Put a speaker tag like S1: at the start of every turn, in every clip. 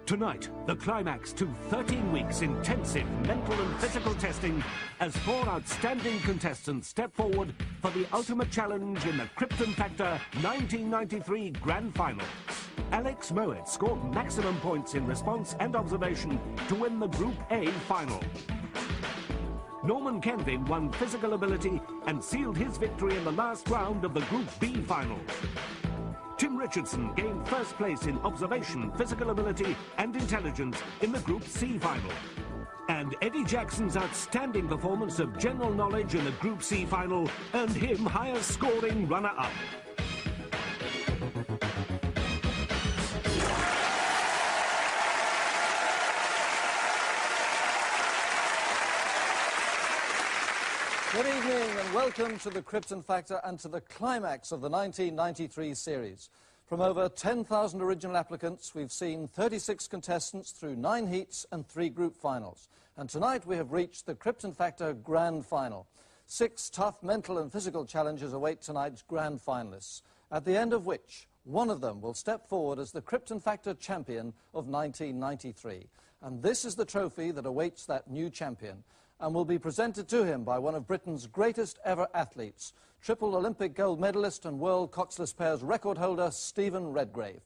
S1: Tonight, the climax to 13 weeks intensive mental and physical testing as 4 outstanding contestants step forward for the ultimate challenge in the Krypton Factor 1993 Grand Final. Alex Mowat scored maximum points in response and observation to win the Group A final. Norman Kenvin won physical ability and sealed his victory in the last round of the Group B final. Tim Richardson gained first place in observation, physical ability and intelligence in the Group C final. And Eddie Jackson's outstanding performance of general knowledge in the Group C final earned him highest scoring runner-up.
S2: Good evening and welcome to the Krypton Factor and to the climax of the 1993 series. From over 10,000 original applicants, we've seen 36 contestants through 9 heats and 3 group finals. And tonight we have reached the Krypton Factor Grand Final. 6 tough mental and physical challenges await tonight's grand finalists, at the end of which one of them will step forward as the Krypton Factor champion of 1993. And this is the trophy that awaits that new champion, and will be presented to him by one of Britain's greatest ever athletes, triple Olympic gold medalist and world coxless pairs record holder Stephen Redgrave.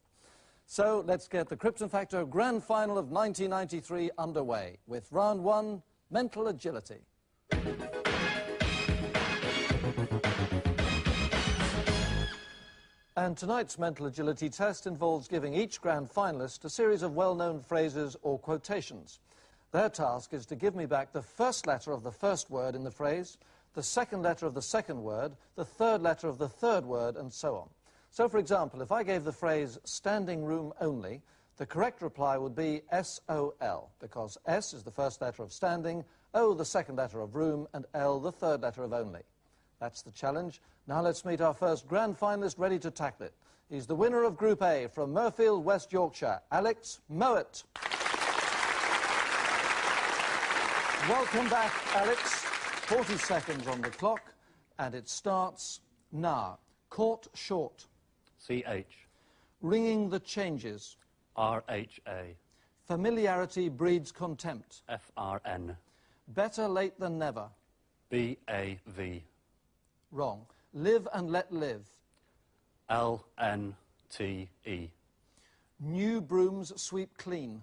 S2: So let's get the Krypton Factor Grand Final of 1993 underway with round 1, mental agility. And tonight's mental agility test involves giving each grand finalist a series of well-known phrases or quotations. Their task is to give me back the first letter of the first word in the phrase, the second letter of the second word, the third letter of the third word, and so on. So, for example, if I gave the phrase standing room only, the correct reply would be S-O-L, because S is the first letter of standing, O the second letter of room, and L the third letter of only. That's the challenge. Now let's meet our first grand finalist ready to tackle it. He's the winner of Group A from Mirfield, West Yorkshire, Alex Mowat. Welcome back, Alex. 40 seconds on the clock, and it starts now. Caught short.
S3: C-H.
S2: Ringing the changes.
S3: R-H-A.
S2: Familiarity breeds contempt.
S3: F-R-N.
S2: Better late than never.
S3: B-A-V.
S2: Wrong. Live and let live.
S3: L-N-T-E.
S2: New brooms sweep clean.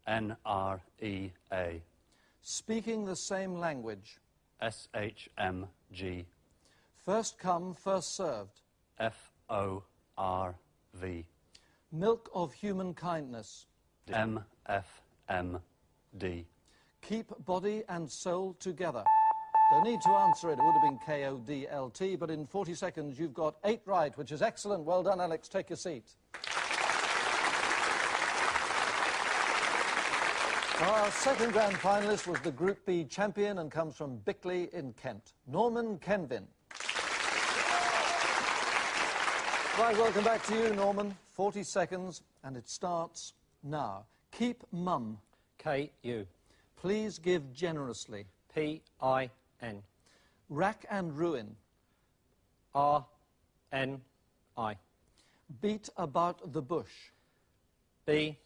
S3: N-R-E-A.
S2: Speaking the same language.
S3: S-H-M-G.
S2: First come, first served.
S3: F-O-R-V.
S2: Milk of human kindness.
S3: M-F-M-D.
S2: Keep body and soul together. Don't need to answer it. It would have been K-O-D-L-T, but in 40 seconds you've got 8 right, which is excellent. Well done, Alex. Take your seat. Our second grand finalist was the Group B champion and comes from Bickley in Kent, Norman Kenvin. Right, welcome back to you, Norman. 40 seconds, and it starts now. Keep mum.
S4: K-U.
S2: Please give generously.
S4: P-I-N.
S2: Rack and ruin.
S4: R-N-I.
S2: Beat about the bush.
S4: B-B-E-S.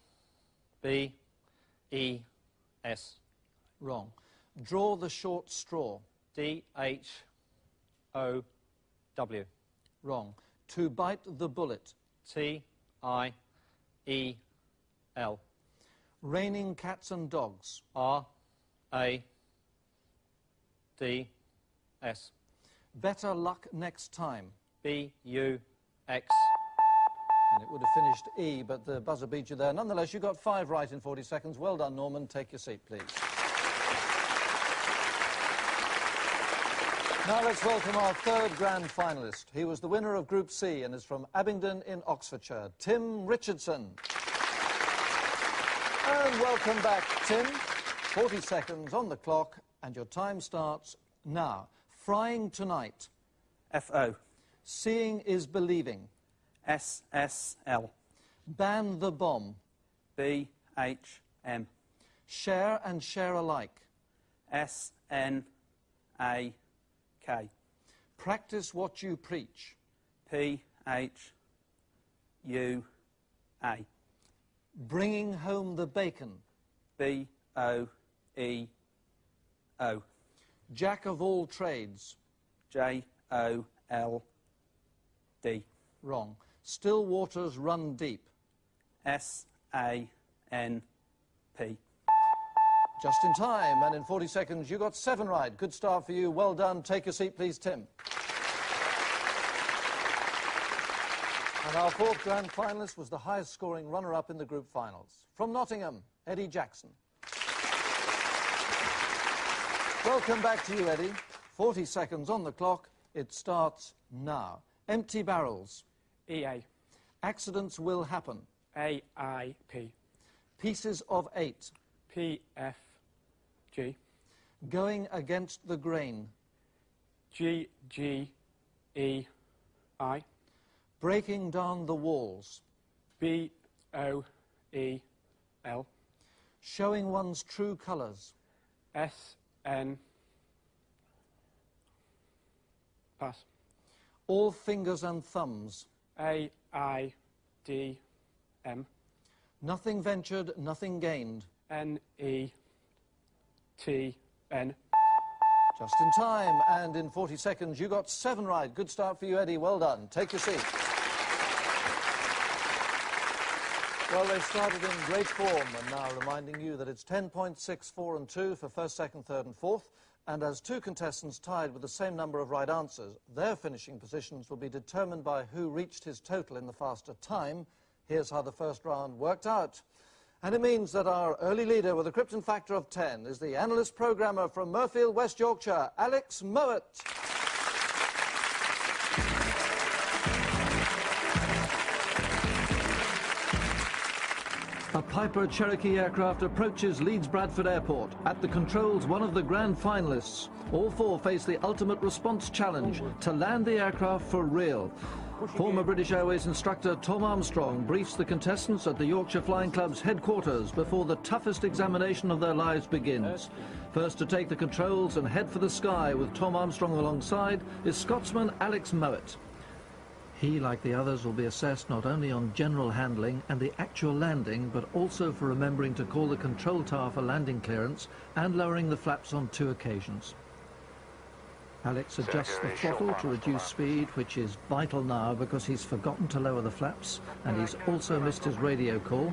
S2: Wrong. Draw the short straw.
S4: D-H-O-W.
S2: Wrong. To bite the bullet.
S4: T-I-E-L.
S2: Raining cats and dogs.
S4: R-A-D-S.
S2: Better luck next time.
S4: B-U-X.
S2: And it would have finished E, but the buzzer beat you there. Nonetheless, you got 5 right in 40 seconds. Well done, Norman. Take your seat, please. Now let's welcome our third grand finalist. He was the winner of Group C and is from Abingdon in Oxfordshire, Tim Richardson. And welcome back, Tim. 40 seconds on the clock, and your time starts now. Frying tonight.
S5: F-O.
S2: Seeing is believing.
S5: S-S-L.
S2: Ban the bomb.
S5: B-H-M.
S2: Share and share alike.
S5: S-N-A-K.
S2: Practice what you preach.
S5: P-H-U-A.
S2: Bringing home the bacon.
S5: B-O-E-O.
S2: Jack of all trades.
S5: J-O-L-D.
S2: Wrong. Still waters run deep.
S5: S-A-N-P.
S2: Just in time, and in 40 seconds, you got 7 right. Good start for you. Well done. Take your seat, please, Tim. And our 4th grand finalist was the highest-scoring runner-up in the group finals. From Nottingham, Eddie Jackson. Welcome back to you, Eddie. 40 seconds on the clock. It starts now. Empty barrels.
S6: EA.
S2: Accidents will happen.
S6: AIP.
S2: Pieces of 8.
S6: PFG.
S2: Going against the grain.
S6: GGEI.
S2: Breaking down the walls.
S6: BOEL.
S2: Showing one's true colours.
S6: SN. Pass.
S2: All fingers and thumbs.
S6: AIDM.
S2: Nothing ventured, nothing gained.
S6: NETN.
S2: Just in time, and in 40 seconds, you got 7 right. Good start for you, Eddie. Well done. Take your seat. Well, they started in great form, and now reminding you that it's 10 points, 6, 4 and 2 for 1st, 2nd, 3rd and 4th. And as 2 contestants tied with the same number of right answers, their finishing positions will be determined by who reached his total in the faster time. Here's how the first round worked out. And it means that our early leader with a Krypton factor of 10 is the analyst programmer from Murfield, West Yorkshire, Alex Mowat. A Piper Cherokee aircraft approaches Leeds Bradford Airport. At the controls, one of the grand finalists. All 4 face the ultimate response challenge to land the aircraft for real. Former British Airways instructor Tom Armstrong briefs the contestants at the Yorkshire Flying Club's headquarters before the toughest examination of their lives begins. First to take the controls and head for the sky with Tom Armstrong alongside is Scotsman Alex Mowat. He, like the others, will be assessed not only on general handling and the actual landing, but also for remembering to call the control tower for landing clearance and lowering the flaps on 2 occasions. Alex adjusts the throttle to reduce speed, which is vital now because he's forgotten to lower the flaps, and he's also missed his radio call.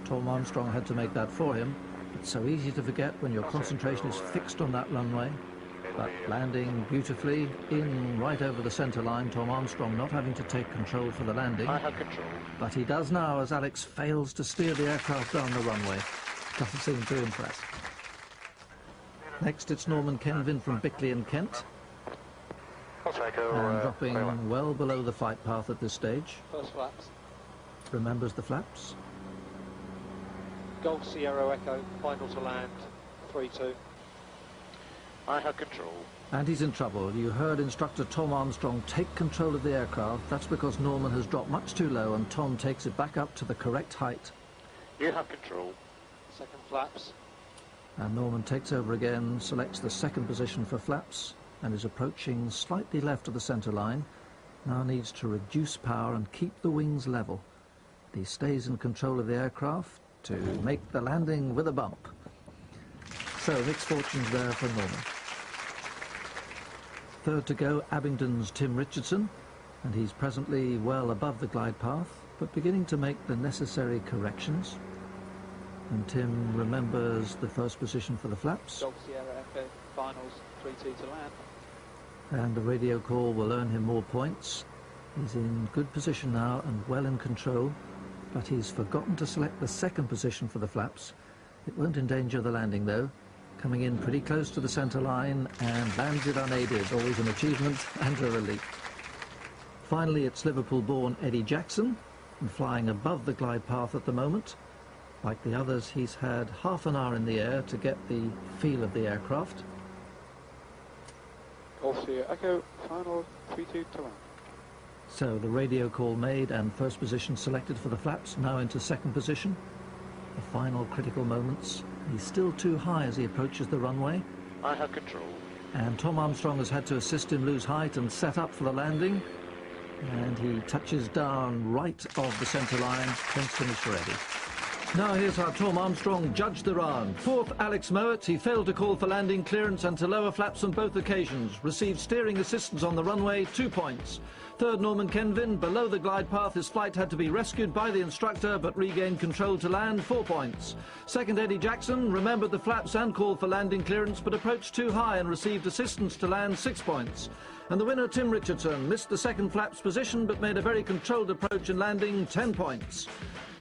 S2: Tom Armstrong had to make that for him. It's so easy to forget when your concentration is fixed on that runway. But landing beautifully in right over the centre line, Tom Armstrong not having to take control for the landing.
S7: I have control.
S2: But he does now as Alex fails to steer the aircraft down the runway. Doesn't seem to impress. Next it's Norman Kenvin from Bickley in Kent. And dropping well below the flight path at this stage.
S8: First flaps.
S2: Remembers the flaps.
S8: Golf Sierra Echo, final to land, 3-2.
S7: I have control.
S2: And he's in trouble. You heard instructor Tom Armstrong take control of the aircraft. That's because Norman has dropped much too low and Tom takes it back up to the correct height.
S7: You have control.
S8: Second flaps.
S2: And Norman takes over again, selects the 2nd position for flaps and is approaching slightly left of the centre line. Now needs to reduce power and keep the wings level. He stays in control of the aircraft to make the landing with a bump. So mixed fortunes there for Norman. 3rd to go, Abingdon's Tim Richardson, and he's presently well above the glide path, but beginning to make the necessary corrections. And Tim remembers the 1st position for the flaps.
S8: Golf Sierra Echo, finals, 3-2 to land.
S2: And the radio call will earn him more points. He's in good position now and well in control, but he's forgotten to select the 2nd position for the flaps. It won't endanger the landing though. Coming in pretty close to the centre line and lands it unaided, always an achievement and a relief. Finally, it's Liverpool-born Eddie Jackson, and flying above the glide path at the moment. Like the others, he's had half an hour in the air to get the feel of the aircraft.
S8: Golf Sierra Echo, final, 3-2 to land.
S2: So the radio call made and 1st position selected for the flaps, now into 2nd position. The final critical moments. He's still too high as he approaches the runway.
S7: I have control.
S2: And Tom Armstrong has had to assist him lose height and set up for the landing. And he touches down right of the centre line. Points finish for Eddie. Now here's how Tom Armstrong judged the round. Fourth, Alex Mowat. He failed to call for landing clearance and to lower flaps on both occasions. Received steering assistance on the runway, 2 points. Third, Norman Kenvin. Below the glide path, his flight had to be rescued by the instructor, but regained control to land, 4 points. Second, Eddie Jackson. Remembered the flaps and called for landing clearance, but approached too high and received assistance to land, 6 points. And the winner, Tim Richardson, missed the second flap's position, but made a very controlled approach in landing, 10 points.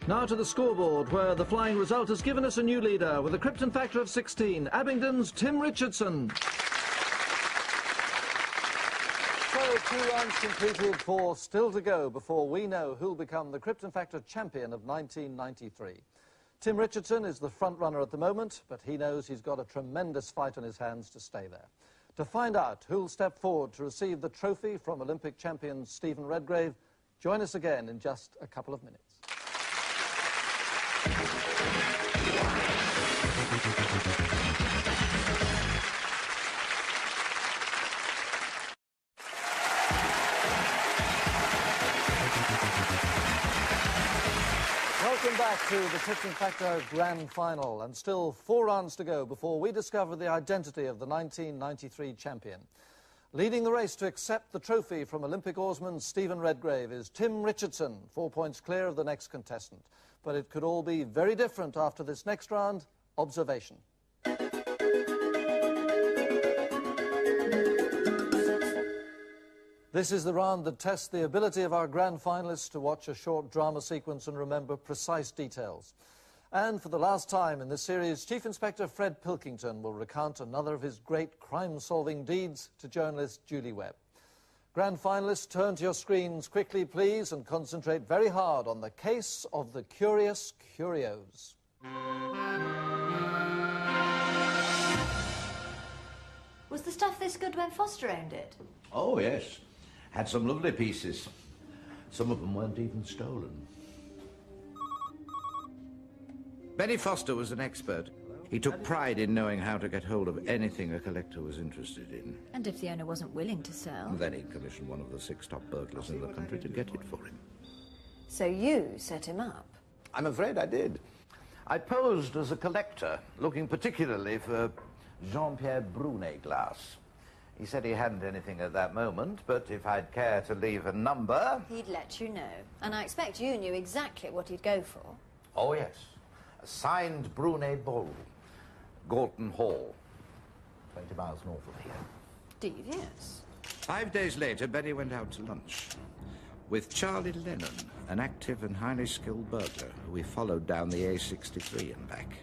S2: Now to the scoreboard, where the flying result has given us a new leader with a Krypton factor of 16, Abingdon's Tim Richardson. So 2 rounds completed, 4 still to go before we know who'll become the Krypton factor champion of 1993. Tim Richardson is the front runner at the moment, but he knows he's got a tremendous fight on his hands to stay there. To find out who'll step forward to receive the trophy from Olympic champion Stephen Redgrave, join us again in just a couple of minutes. Welcome back to the Krypton Factor Grand Final, and still 4 rounds to go before we discover the identity of the 1993 champion. Leading the race to accept the trophy from Olympic oarsman Stephen Redgrave is Tim Richardson, 4 points clear of the next contestant. But it could all be very different after this next round. Observation. This is the round that tests the ability of our grand finalists to watch a short drama sequence and remember precise details. And for the last time in this series, Chief Inspector Fred Pilkington will recount another of his great crime-solving deeds to journalist Julie Webb. Grand finalists, turn to your screens quickly, please, and concentrate very hard on the case of the Curious Curios.
S9: Was the stuff this good when Foster owned it?
S10: Oh, yes. Had some lovely pieces. Some of them weren't even stolen. Benny Foster was an expert. He took pride in knowing how to get hold of anything a collector was interested in.
S9: And if the owner wasn't willing to sell?
S10: Then he commissioned one of the 6 top burglars in the country to get it for him.
S9: So you set him up?
S10: I'm afraid I did. I posed as a collector, looking particularly for Jean-Pierre Brunet glass. He said he hadn't anything at that moment, but if I'd care to leave a number...
S9: He'd let you know. And I expect you knew exactly what he'd go for.
S10: Oh, yes. A signed Brunet bowl. Gorton Hall, 20 miles north of here.
S9: Devious.
S10: 5 days later, Benny went out to lunch with Charlie Lennon, an active and highly skilled burglar who we followed down the A63 and back.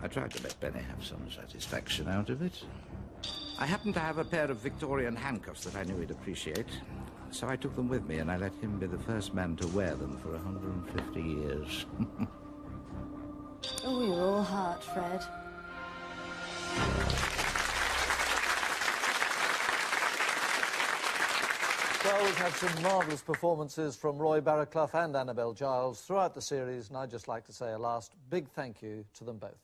S10: I tried to let Benny have some satisfaction out of it. I happened to have a pair of Victorian handcuffs that I knew he'd appreciate, so I took them with me and I let him be the first man to wear them for 150 years.
S9: Oh, you're all heart, Fred.
S2: Well, we've had some marvellous performances from Roy Barraclough and Annabelle Giles throughout the series, and I'd just like to say a last big thank you to them both.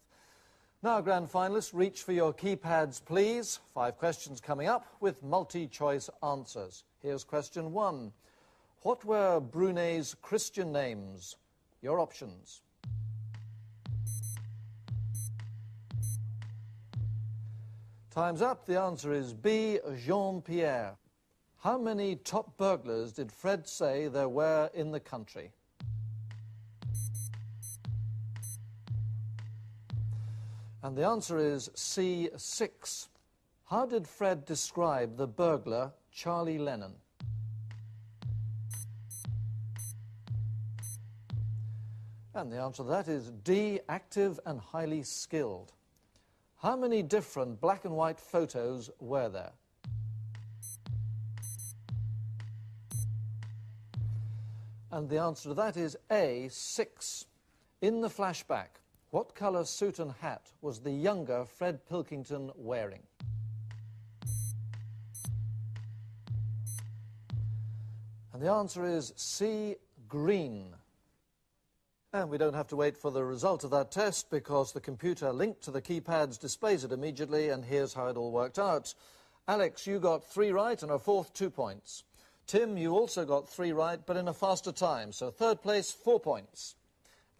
S2: Now, grand finalists, reach for your keypads, please. 5 questions coming up with multi-choice answers. Here's question 1. What were Brunet's Christian names? Your options. Time's up. The answer is B, Jean-Pierre. How many top burglars did Fred say there were in the country? And the answer is C, 6. How did Fred describe the burglar, Charlie Lennon? And the answer to that is D, active and highly skilled. How many different black and white photos were there? And the answer to that is A, 6. In the flashback, what colour suit and hat was the younger Fred Pilkington wearing? And the answer is C, green. And we don't have to wait for the result of that test because the computer linked to the keypads displays it immediately, and here's how it all worked out. Alex, you got 3 right and a fourth 2 points. Tim, you also got 3 right, but in a faster time, so third place, 4 points.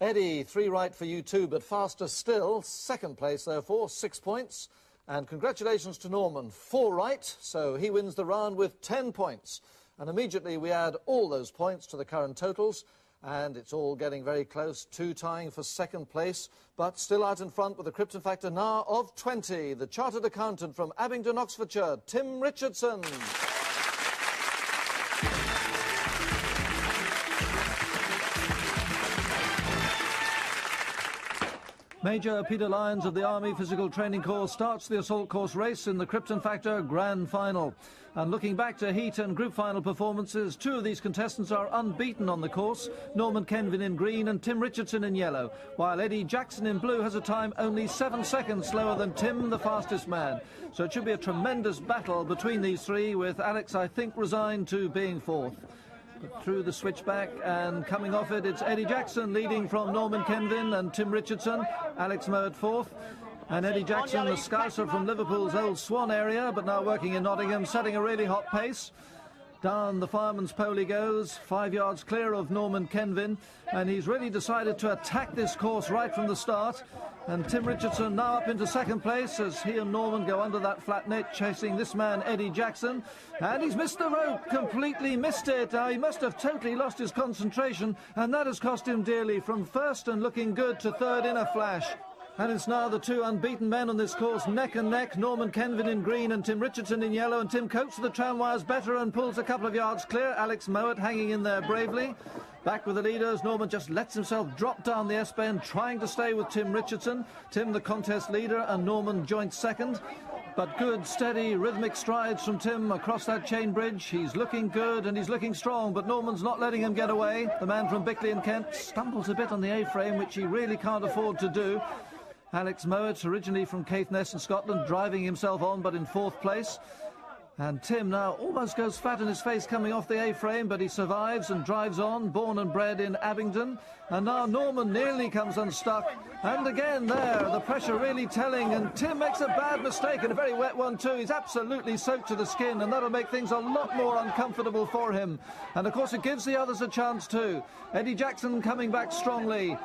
S2: Eddie, 3 right for you too, but faster still. Second place, therefore, 6 points. And congratulations to Norman, 4 right, so he wins the round with 10 points. And immediately we add all those points to the current totals, and it's all getting very close, 2 tying for second place, but still out in front with a Krypton factor now of 20. The chartered accountant from Abingdon, Oxfordshire, Tim Richardson. Major Peter Lyons of the Army Physical Training Corps starts the assault course race in the Krypton Factor Grand Final. And looking back to heat and group final performances, 2 of these contestants are unbeaten on the course, Norman Kenvin in green and Tim Richardson in yellow, while Eddie Jackson in blue has a time only 7 seconds slower than Tim, the fastest man. So it should be a tremendous battle between these 3, with Alex, I think, resigned to being 4th. Through the switchback and coming off it, it's Eddie Jackson leading from Norman Kenvin and Tim Richardson, Alex Mowat 4th. And Eddie Jackson, the Scouser from Liverpool's Old Swan area, but now working in Nottingham, setting a really hot pace. Down the fireman's pole he goes, 5 yards clear of Norman Kenvin, and he's really decided to attack this course right from the start. And Tim Richardson now up into second place as he and Norman go under that flat net, chasing this man, Eddie Jackson. And he's missed the rope, completely missed it. He must have totally lost his concentration, and that has cost him dearly, from first and looking good to third in a flash. And it's now the 2 unbeaten men on this course, neck and neck, Norman Kenvin in green and Tim Richardson in yellow, and Tim copes with the tramwires better and pulls a couple of yards clear. Alex Mowat hanging in there bravely. Back with the leaders, Norman just lets himself drop down the S-bend, trying to stay with Tim Richardson. Tim the contest leader and Norman joint second. But good, steady, rhythmic strides from Tim across that chain bridge. He's looking good and he's looking strong, but Norman's not letting him get away. The man from Bickley in Kent stumbles a bit on the A-frame, which he really can't afford to do. Alex Mowat, originally from Caithness in Scotland, driving himself on, but in 4th place. And Tim now almost goes flat in his face coming off the A-frame, but he survives and drives on, born and bred in Abingdon. And now Norman nearly comes unstuck. And again there, the pressure really telling, and Tim makes a bad mistake, and a very wet one too. He's absolutely soaked to the skin, and that'll make things a lot more uncomfortable for him. And of course it gives the others a chance too. Eddie Jackson coming back strongly.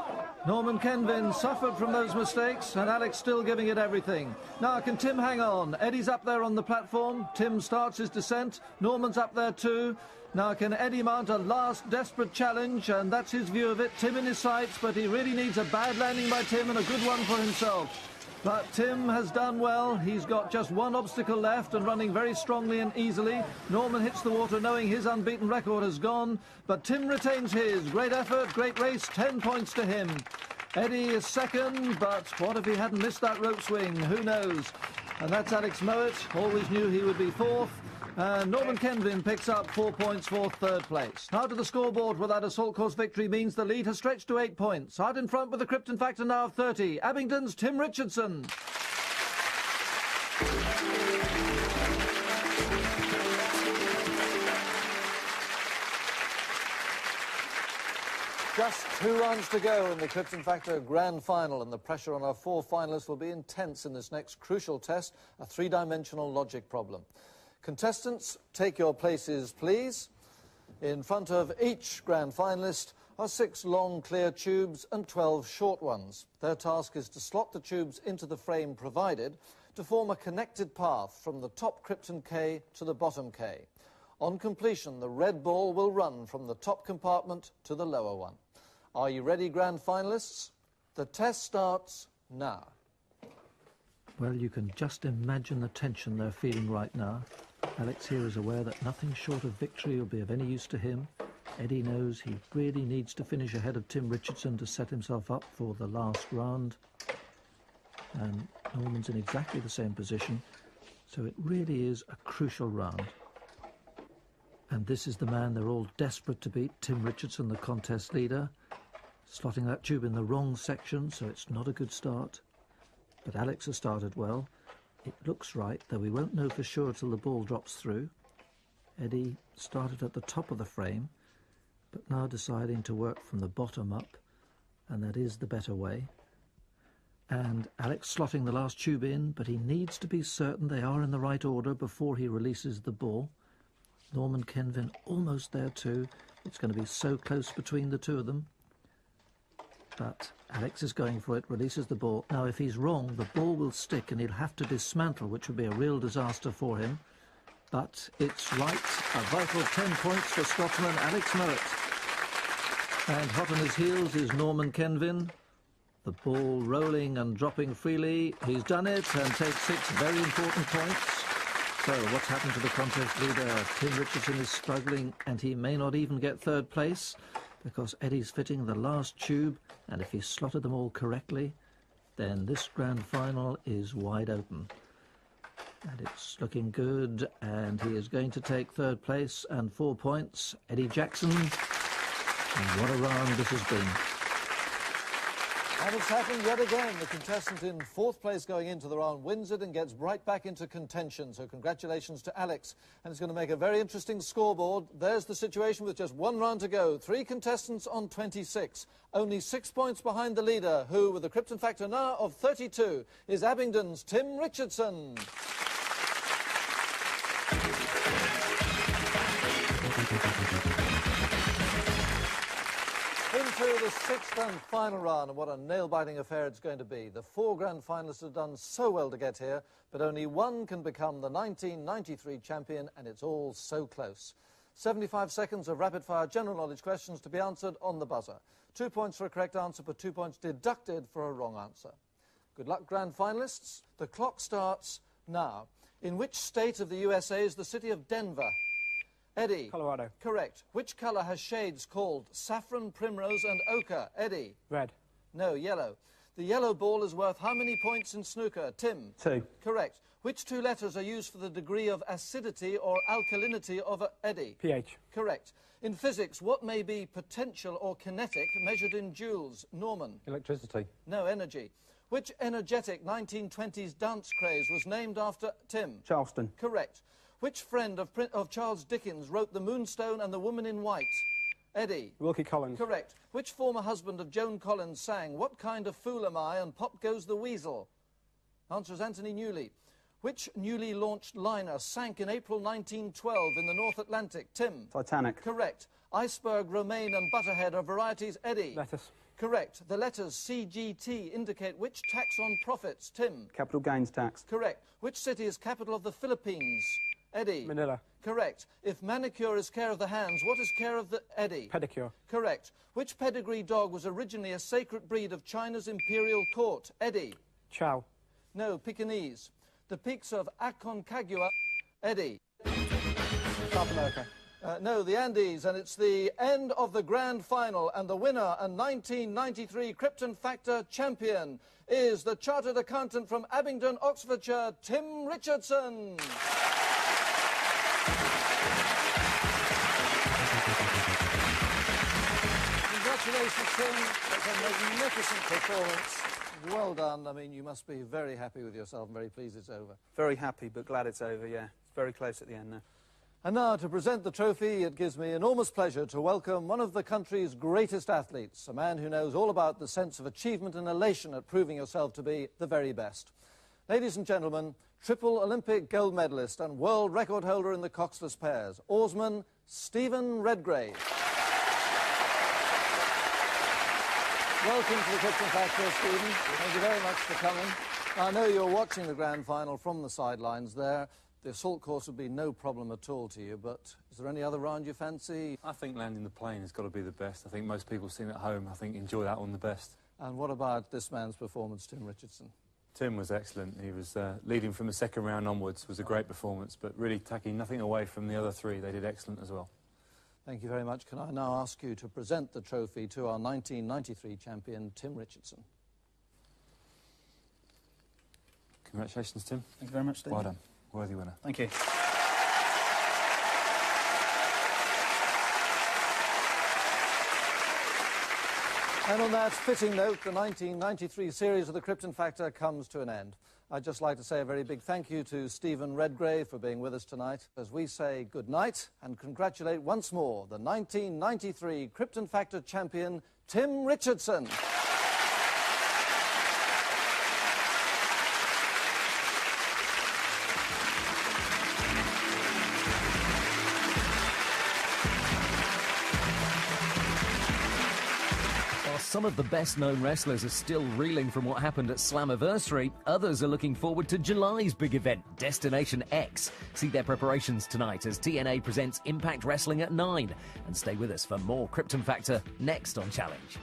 S2: Norman Kenvin suffered from those mistakes, and Alex still giving it everything. Now, can Tim hang on? Eddie's up there on the platform. Tim starts his descent. Norman's up there too. Now, can Eddie mount a last desperate challenge? And that's his view of it. Tim in his sights, but he really needs a bad landing by Tim and a good one for himself. But Tim has done well. He's got just 1 obstacle left and running very strongly and easily. Norman hits the water knowing his unbeaten record has gone, but Tim retains his. Great effort, great race, 10 points to him. Eddie is second, but what if he hadn't missed that rope swing? Who knows? And that's Alex Mowat. Always knew he would be 4th. And Norman Kenvin picks up 4 points for 3rd place. Now to the scoreboard, where that assault course victory means the lead has stretched to 8 points. Out in front with the Krypton factor now of 30. Abingdon's Tim Richardson. Just 2 rounds to go in the Krypton Factor Grand Final, and the pressure on our 4 finalists will be intense in this next crucial test, a 3-dimensional logic problem. Contestants, take your places, please. In front of each grand finalist are 6 long, clear tubes and 12 short ones. Their task is to slot the tubes into the frame provided to form a connected path from the top Krypton K to the bottom K. On completion, the red ball will run from the top compartment to the lower one. Are you ready, grand finalists? The test starts now. Well, you can just imagine the tension they're feeling right now. Alex here is aware that nothing short of victory will be of any use to him. Eddie knows he really needs to finish ahead of Tim Richardson to set himself up for the last round. And Norman's in exactly the same position, so it really is a crucial round. And this is the man they're all desperate to beat, Tim Richardson, the contest leader. Slotting that tube in the wrong section, so it's not a good start. But Alex has started well. It looks right, though we won't know for sure till the ball drops through. Eddie started at the top of the frame, but now deciding to work from the bottom up, and that is the better way. And Alex slotting the last tube in, but he needs to be certain they are in the right order before he releases the ball. Norman Kenvin almost there too. It's going to be so close between the 2 of them. But Alex is going for it, releases the ball. Now, if he's wrong, the ball will stick and he'll have to dismantle, which would be a real disaster for him. But it's right. A vital 10 points for Scotsman Alex Murrett. And hot on his heels is Norman Kenvin. The ball rolling and dropping freely. He's done it and takes 6 very important points. So what's happened to the contest leader? Tim Richardson is struggling and he may not even get third place because Eddie's fitting the last tube, and if he slotted them all correctly, then this grand final is wide open. And it's looking good, and he is going to take third place and 4 points. Eddie Jackson, and what a round this has been. And it's happened yet again. The contestant in 4th place going into the round wins it and gets right back into contention. So congratulations to Alex. And it's going to make a very interesting scoreboard. There's the situation with just 1 round to go. 3 contestants on 26. Only 6 points behind the leader, who, with a Krypton factor now of 32, is Abingdon's Tim Richardson. Into the 6th and final round, and what a nail-biting affair it's going to be. The 4 grand finalists have done so well to get here, but only one can become the 1993 champion, and it's all so close. 75 seconds of rapid-fire general knowledge questions to be answered on the buzzer. 2 points for a correct answer, but 2 points deducted for a wrong answer. Good luck, grand finalists. The clock starts now. In which state of the USA is the city of Denver? Eddie.
S6: Colorado.
S2: Correct. Which colour has shades called saffron, primrose and ochre? Eddie.
S6: Red.
S2: No, yellow. The yellow ball is worth how many points in snooker? Tim.
S5: 2.
S2: Correct. Which 2 letters are used for the degree of acidity or alkalinity of Eddie?
S6: pH.
S2: Correct. In physics, what may be potential or kinetic measured in joules? Norman.
S4: Electricity.
S2: No, energy. Which energetic 1920s dance craze was named after Tim?
S5: Charleston.
S2: Correct. Which friend of Charles Dickens wrote The Moonstone and the Woman in White? Eddie.
S6: Wilkie Collins.
S2: Correct. Which former husband of Joan Collins sang What Kind of Fool Am I and Pop Goes the Weasel? Answer is Anthony Newley. Which newly launched liner sank in April 1912 in the North Atlantic? Tim.
S5: Titanic.
S2: Correct. Iceberg, romaine and butterhead are varieties. Eddie.
S6: Lettuce.
S2: Correct. The letters CGT indicate which tax on profits? Tim.
S5: Capital gains tax.
S2: Correct. Which city is capital of the Philippines? Eddie.
S6: Manila.
S2: Correct. If manicure is care of the hands, what is care of the... Eddie.
S6: Pedicure.
S2: Correct. Which pedigree dog was originally a sacred breed of China's imperial court? Eddie.
S6: Chow.
S2: No, Pekingese. The peaks of Aconcagua. Eddie.
S6: South America.
S2: No, the Andes, and it's the end of the grand final, and the winner and 1993 Krypton Factor champion is the chartered accountant from Abingdon, Oxfordshire, Tim Richardson. Congratulations, Tim. That's a magnificent performance. Well done. I mean, you must be very happy with yourself and very pleased it's over.
S5: Very happy, but glad it's over, yeah. It's very close at the end now.
S2: And now, to present the trophy, it gives me enormous pleasure to welcome one of the country's greatest athletes, a man who knows all about the sense of achievement and elation at proving yourself to be the very best. Ladies and gentlemen, triple Olympic gold medalist and world record holder in the coxless pairs, oarsman Stephen Redgrave. Welcome to the Krypton Factor, Stephen. Thank you very much for coming. I know you're watching the grand final from the sidelines there. The assault course would be no problem at all to you, but is there any other round you fancy?
S3: I think landing the plane has got to be the best. I think most people seen at home, I think, enjoy that one the best.
S2: And what about this man's performance, Tim Richardson?
S3: Tim was excellent. He was leading from the second round onwards, was a great performance, but really taking nothing away from the other 3. They did excellent as well.
S2: Thank you very much. Can I now ask you to present the trophy to our 1993 champion, Tim Richardson?
S3: Congratulations, Tim.
S5: Thank you very much, Steve.
S3: Well done. Worthy winner.
S5: Thank you.
S2: And on that fitting note, the 1993 series of the Krypton Factor comes to an end. I'd just like to say a very big thank you to Stephen Redgrave for being with us tonight as we say good night and congratulate once more the 1993 Krypton Factor champion, Tim Richardson.
S11: some of the best-known wrestlers are still reeling from what happened at Slammiversary, others are looking forward to July's big event, Destination X. See their preparations tonight as TNA presents Impact Wrestling at 9. And stay with us for more Krypton Factor next on Challenge.